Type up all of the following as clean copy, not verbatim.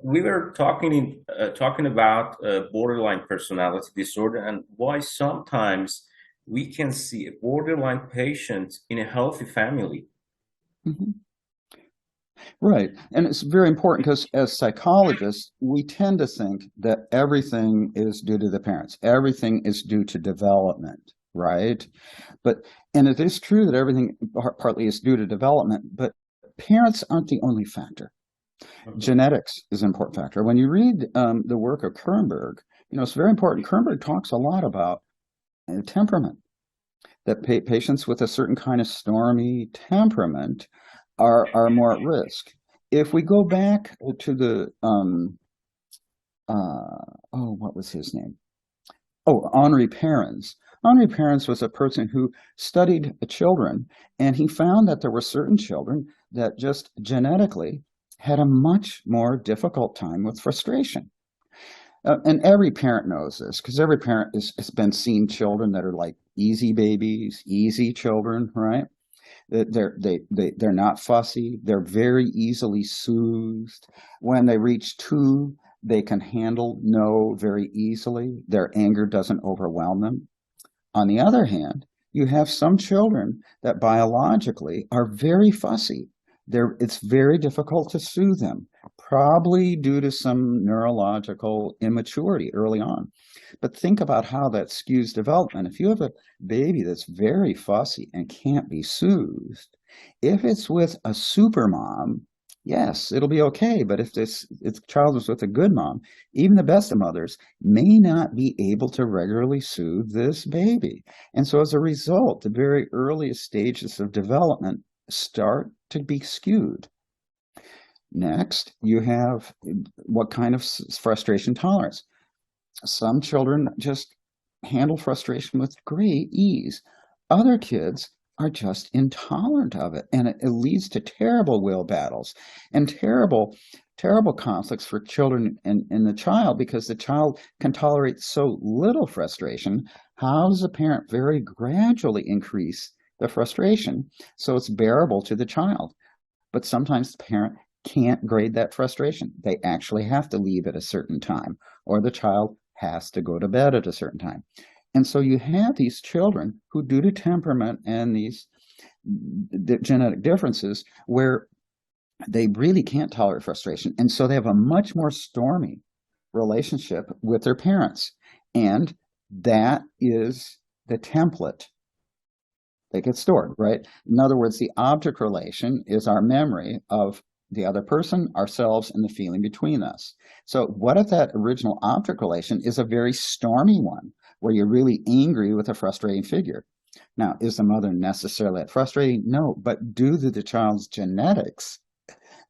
We were talking about borderline personality disorder and why sometimes we can see a borderline patient in a healthy family. Mhm. Right. And it's very important because as psychologists, we tend to think that everything is due to the parents. Everything is due to development, right? But, and it is true that everything partly is due to development, but parents aren't the only factor. Mhm. Genetics is an important factor. When you read the work of Kernberg, it's very important. Kernberg talks a lot about temperament, that patients with a certain kind of stormy temperament are more at risk. If we go back to the what was his name? Oh, Henri Perrins. Henri Perrins was a person who studied children, and he found that there were certain children that just genetically had a much more difficult time with frustration. And every parent knows this because every parent has been seeing children that are like easy babies, easy children, right? They're not fussy. They're very easily soothed. When they reach two, they can handle no very easily. Their anger doesn't overwhelm them. On the other hand, you have some children that biologically are very fussy. It's very difficult to soothe them, probably due to some neurological immaturity early on. But think about how that skews development. If you have a baby that's very fussy and can't be soothed, if it's with a super mom, yes, it'll be okay. But if child is with a good mom, even the best of mothers may not be able to regularly soothe this baby. And so as a result, the very earliest stages of development start to be skewed. Next, you have what kind of frustration tolerance. Some children just handle frustration with great ease. Other kids are just intolerant of it, and it leads to terrible will battles and terrible conflicts for children and the child because the child can tolerate so little frustration. How does a parent very gradually increase the frustration so it's bearable to the child? But sometimes the parent can't grade that frustration. They actually have to leave at a certain time, or the child has to go to bed at a certain time. And so you have these children who, due to temperament and these genetic differences, where they really can't tolerate frustration. And so they have a much more stormy relationship with their parents. And that is the template that gets stored, right? In other words, the object relation is our memory of the other person, ourselves, and the feeling between us. So what if that original object relation is a very stormy one, where you're really angry with a frustrating figure? Now, is the mother necessarily that frustrating? No, but due to the child's genetics,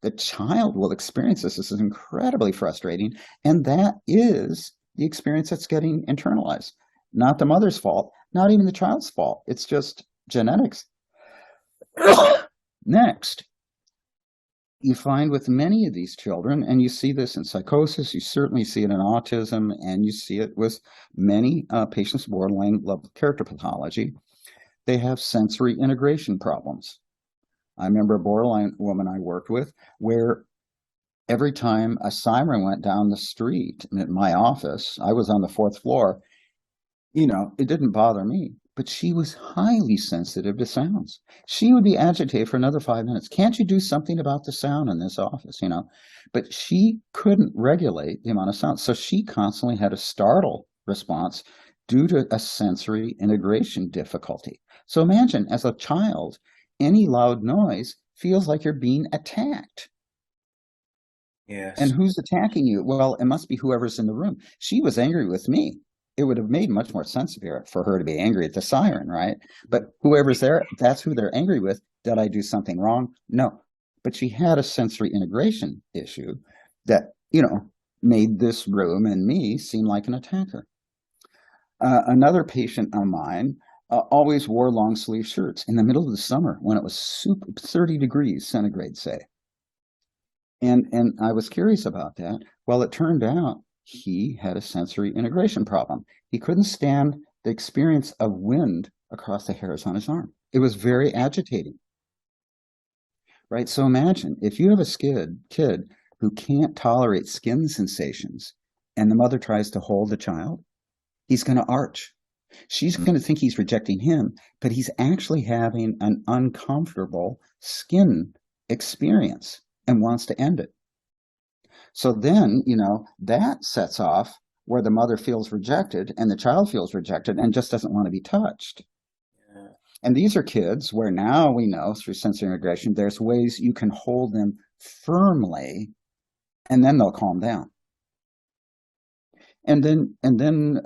the child will experience this as incredibly frustrating, and that is the experience that's getting internalized. Not the mother's fault, not even the child's fault. It's just genetics. Next, you find with many of these children, and you see this in psychosis, you certainly see it in autism, and you see it with many patients with borderline level character pathology, they have sensory integration problems. I remember a borderline woman I worked with where every time a siren went down the street in my office, I was on the fourth floor, it didn't bother me, but she was highly sensitive to sounds. She would be agitated for another 5 minutes. Can't you do something about the sound in this office? But she couldn't regulate the amount of sound. So she constantly had a startle response due to a sensory integration difficulty. So imagine as a child, any loud noise feels like you're being attacked. And Yes. who's attacking you? Well, it must be whoever's in the room. She was angry with me. It would have made much more sense for her to be angry at the siren, right? But whoever's there, that's who they're angry with. Did I do something wrong? No. But she had a sensory integration issue that, made this room and me seem like an attacker. Another patient of mine always wore long sleeve shirts in the middle of the summer when it was 30 degrees centigrade, say. And I was curious about that. Well, it turned out he had a sensory integration problem. He couldn't stand the experience of wind across the hairs on his arm. It was very agitating, right? So imagine if you have a kid who can't tolerate skin sensations and the mother tries to hold the child, he's going to arch. She's going to think he's rejecting him, but he's actually having an uncomfortable skin experience and wants to end it. So then, that sets off where the mother feels rejected and the child feels rejected and just doesn't want to be touched. Yeah. And these are kids where now we know through sensory integration, there's ways you can hold them firmly and then they'll calm down. And then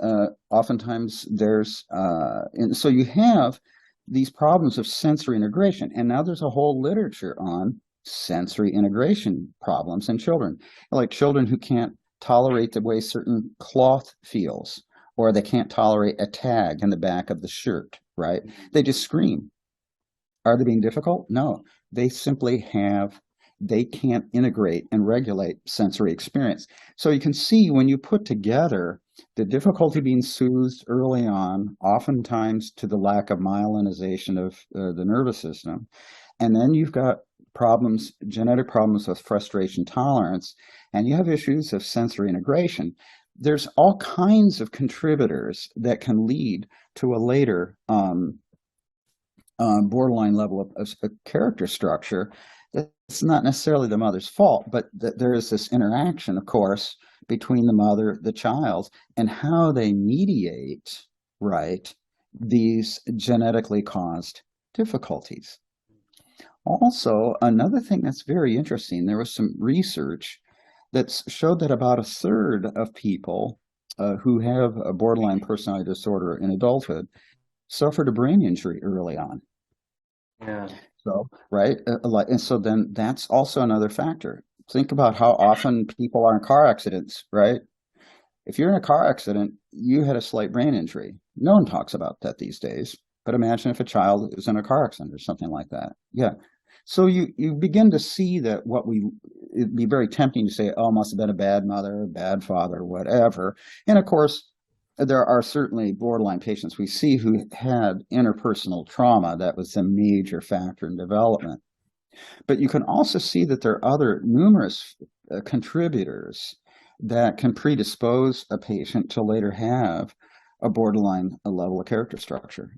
oftentimes there's, and so you have these problems of sensory integration. And now there's a whole literature on sensory integration problems in children, like children who can't tolerate the way certain cloth feels, or they can't tolerate a tag in the back of the shirt, right? They just scream. Are they being difficult? No, they simply they can't integrate and regulate sensory experience. So you can see when you put together the difficulty being soothed early on, oftentimes to the lack of myelinization of the nervous system, and then you've got problems, genetic problems with frustration tolerance, and you have issues of sensory integration. There's all kinds of contributors that can lead to a later borderline level of character structure. It's not necessarily the mother's fault, but there is this interaction, of course, between the mother, the child, and how they mediate, right, these genetically caused difficulties. Also, another thing that's very interesting, there was some research that showed that about 1/3 of people who have a borderline personality disorder in adulthood suffered a brain injury early on. Yeah. So, right, and so then that's also another factor. Think about how often people are in car accidents, right? If you're in a car accident, you had a slight brain injury. No one talks about that these days. But imagine if a child is in a car accident or something like that. Yeah. So you begin to see that it'd be very tempting to say, oh, must have been a bad mother, bad father, whatever. And of course, there are certainly borderline patients we see who had interpersonal trauma that was a major factor in development. But you can also see that there are other numerous contributors that can predispose a patient to later have a borderline level of character structure.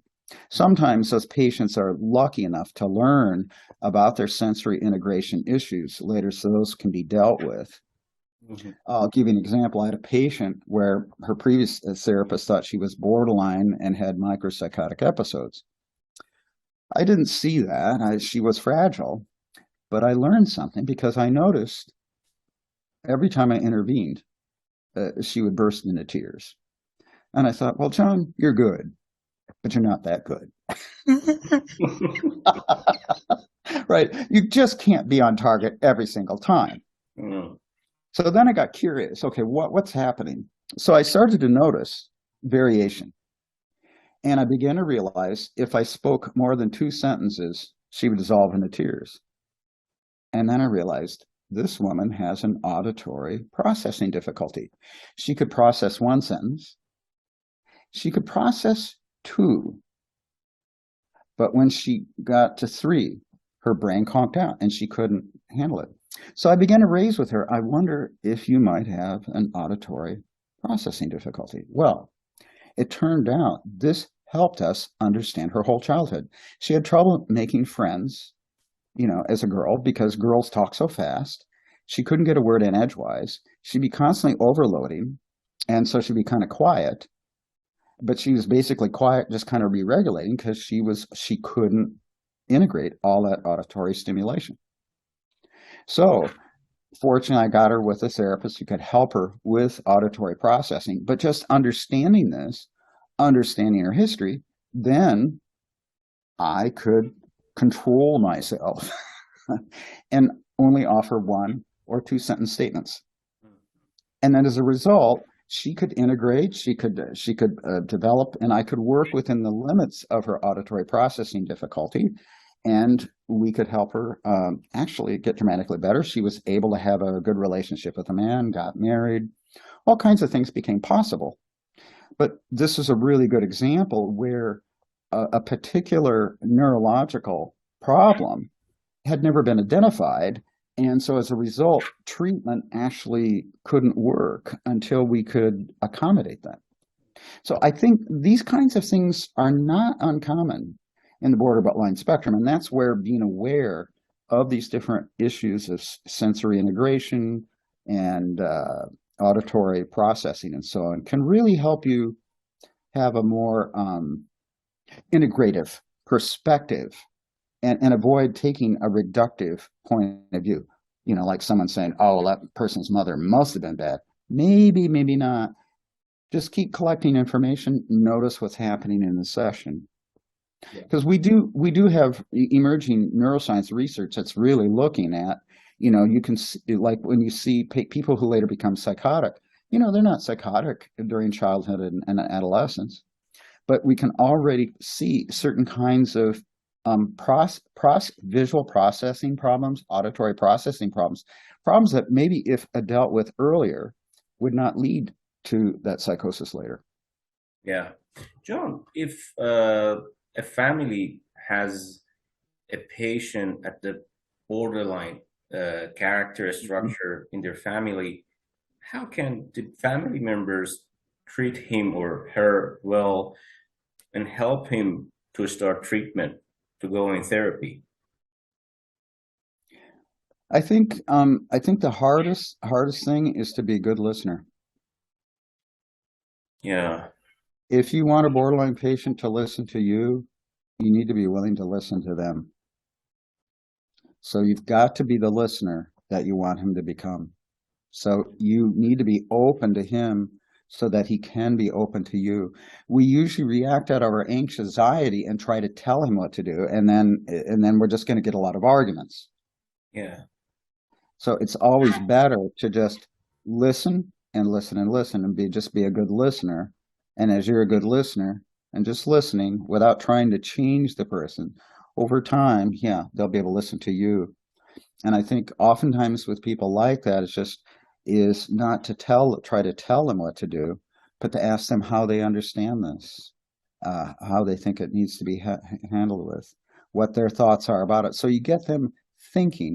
Sometimes those patients are lucky enough to learn about their sensory integration issues later, so those can be dealt with. Mm-hmm. I'll give you an example. I had a patient where her previous therapist thought she was borderline and had micropsychotic episodes. I didn't see that. She was fragile, but I learned something because I noticed every time I intervened, she would burst into tears. And I thought, well, John, you're good, but you're not that good. Right? You just can't be on target every single time. Mm. So then I got curious. Okay, what's happening? So I started to notice variation. And I began to realize if I spoke more than 2 sentences, she would dissolve into tears. And then I realized this woman has an auditory processing difficulty. She could process 1 sentence. She could process 2. But when she got to 3, her brain conked out and she couldn't handle it. So I began to raise with her, I wonder if you might have an auditory processing difficulty. Well, it turned out this helped us understand her whole childhood. She had trouble making friends, as a girl, because girls talk so fast. She couldn't get a word in edgewise. She'd be constantly overloading, and so she'd be kind of quiet. But she was basically quiet, just kind of re-regulating because she couldn't integrate all that auditory stimulation. So fortunately, I got her with a therapist who could help her with auditory processing. But just understanding this, understanding her history, then I could control myself and only offer 1 or 2 sentence statements. And then as a result, she could integrate, she could develop, and I could work within the limits of her auditory processing difficulty. And we could help her actually get dramatically better. She was able to have a good relationship with a man, got married, all kinds of things became possible. But this is a really good example where a particular neurological problem had never been identified, And so as a result, treatment actually couldn't work until we could accommodate that. So I think these kinds of things are not uncommon in the borderline spectrum. And that's where being aware of these different issues of sensory integration and auditory processing and so on can really help you have a more integrative perspective and avoid taking a reductive point of view. You know, like someone saying, oh, well, that person's mother must have been bad. Maybe, maybe not. Just keep collecting information, notice what's happening in the session. Because we do have emerging neuroscience research that's really looking at, you know, you can see, like when you see people who later become psychotic, you know, they're not psychotic during childhood and adolescence, but we can already see certain kinds of visual processing problems, auditory processing problems that maybe if dealt with earlier would not lead to that psychosis later. Yeah. John, if a family has a patient at the borderline character structure in their family, how can the family members treat him or her well and help him to start treatment, to go in therapy? I think the hardest thing is to be a good listener. Yeah. If you want a borderline patient to listen to you, you need to be willing to listen to them. So you've got to be the listener that you want him to become. So you need to be open to him so that he can be open to you. We usually react out of our anxiety and try to tell him what to do, and then we're just going to get a lot of arguments. Yeah. So it's always better to just listen and listen and listen and just be a good listener. And as you're a good listener and just listening without trying to change the person, over time, yeah, they'll be able to listen to you. And I think oftentimes with people like that, is not to try to tell them what to do, but to ask them how they understand this, how they think it needs to be handled with, what their thoughts are about it. So you get them thinking.